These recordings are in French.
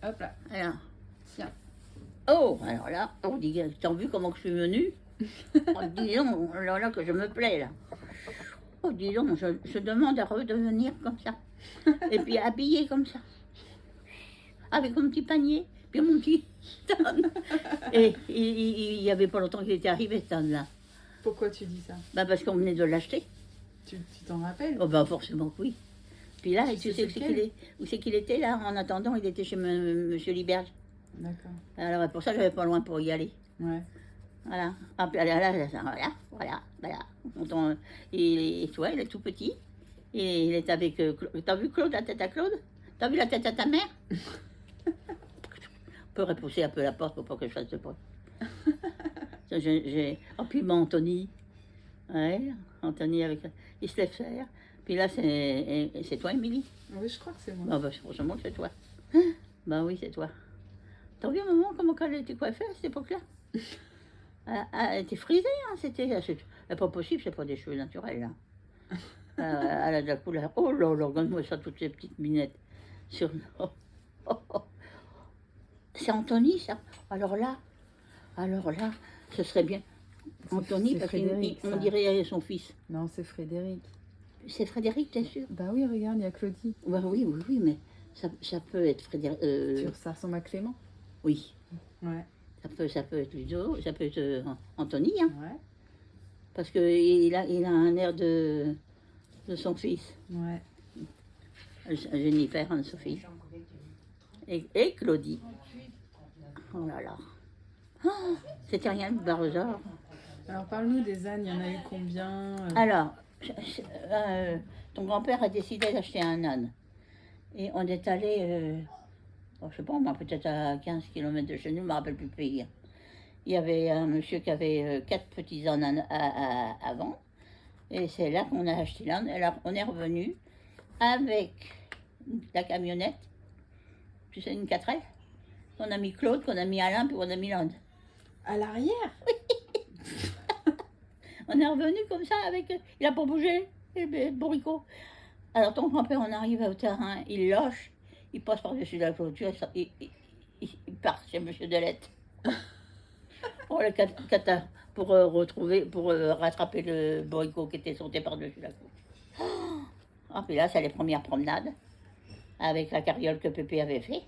Hop là. Alors. Tiens. Oh, alors là, on dit, t'as vu comment que je suis venue? Oh, dis donc, alors là que je me plais là. Oh, dis donc, je demande à redevenir comme ça. Et puis habillée comme ça. Avec mon petit panier, puis mon petit stand. Et il y avait pas longtemps qu'il était arrivé, ce stand-là. Pourquoi tu dis ça? Bah parce qu'on venait de l'acheter. Tu t'en rappelles? Oh bah forcément que oui. Puis là, Tu tu sais sais où c'est qu'il était là? En attendant, il était chez monsieur Liberge. D'accord. Alors pour ça, j'avais pas loin pour y aller. Ouais. Voilà. Hop, voilà. Et toi, il est tout petit. Et il est avec. T'as vu Claude, la tête à Claude? T'as vu la tête à ta mère? On peut repousser un peu la porte pour pas que je fasse de bruit. Oh, puis bon, Anthony. Ouais, Anthony avec. Il se lève faire. Puis là, c'est toi, Émilie? Oui, je crois que c'est moi. Ah bah, franchement, c'est toi. Bah oui, c'est toi. T'as vu, maman, comment elle était coiffée à cette époque-là? Elle était frisée, hein, c'est pas possible, c'est pas des cheveux naturels, là. Elle a de la couleur. Oh là là, regarde-moi ça, toutes ces petites minettes. Sur... Oh, oh, oh. C'est Anthony, ça? Alors là, ce serait bien. Anthony, parce qu'on dirait son fils. Non, c'est Frédéric. C'est Frédéric, t'es sûr? Bah oui, regarde, il y a Claudie. Bah oui, mais ça peut être Frédéric. Ça ressemble à Clément? Oui. Ouais. Ça peut être Ludo, ça peut être Anthony, hein. Ouais. Parce qu'il a un air de son fils. Ouais. Jennifer, Anne-Sophie. Et Claudie. Oh là là. Oh, c'était rien le Barosaure. Alors parle-nous des ânes, il y en a eu combien? Alors, ton grand-père a décidé d'acheter un âne. Et on est allé, je sais pas, moi, peut-être à 15 km de chez nous, je ne me rappelle plus le pays. Il y avait un monsieur qui avait 4 petits ânes avant. Et c'est là qu'on a acheté l'âne. Alors, on est revenu avec la camionnette, tu sais, une 4L, qu'on a mis Claude, qu'on a mis Alain, puis qu'on a mis l'âne. À l'arrière? On est revenu comme ça avec. Il n'a pas bougé, le bourricot. Alors, ton grand-père, on arrive au terrain, il loche, il passe par-dessus la clôture, il part chez monsieur Delette. Pour le cata, pour rattraper le bourricot qui était sauté par-dessus la clôture. Ah, puis là, c'est les premières promenades avec la carriole que Pépé avait fait.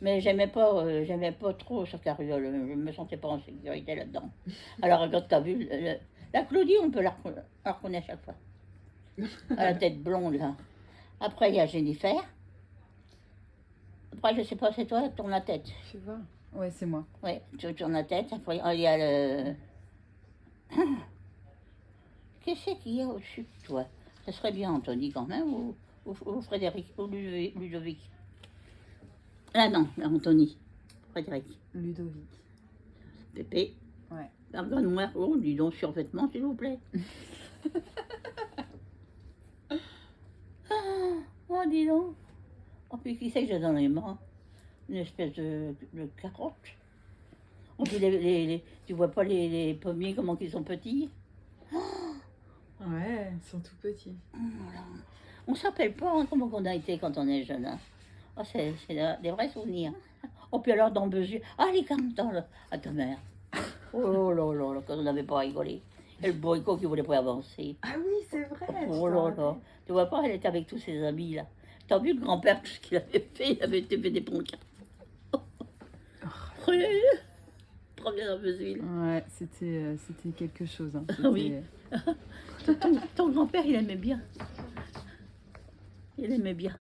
Mais j'aimais pas trop sa carriole, je me sentais pas en sécurité là-dedans. Alors, regarde, t'as vu, la Claudie, on peut la reconnaître chaque fois. À la tête blonde, là. Après, il y a Jennifer. Après, je sais pas, c'est toi, tourne la tête. Je vois. Ouais, c'est moi. Oui, tu tournes la tête. Après, il y a le. Qu'est-ce qu'il y a au-dessus de toi? Ça serait bien Anthony quand même, ou Frédéric, ou Ludovic. Ah non, Anthony. Frédéric. Ludovic. Pépé. Ouais. Regarde-moi, oh, dis donc, survêtement, s'il vous plaît. Oh, dis donc. Oh, puis qui c'est que j'ai dans les mains? Une espèce de carotte. Oh, puis tu vois pas les pommiers, comment ils sont petits? Ouais, ils sont tout petits. Voilà. On ne s'appelle pas hein, comment on a été quand on est jeune. Hein. Oh, c'est des vrais souvenirs. Oh, puis alors dans Beziers, les 40 ans là, à ta mère. Oh là là là, quand on n'avait pas rigolé. Et le boycott qui voulait pas avancer. Ah oui, c'est vrai. Oh là là. Tu vois pas, elle était avec tous ses amis là. T'as vu le grand-père, tout ce qu'il avait fait? Il avait été fait des pancartes. Premier dans Beziers. Ouais, c'était quelque chose. Hein. Oui. Ton grand-père, il aimait bien. Il aimait bien.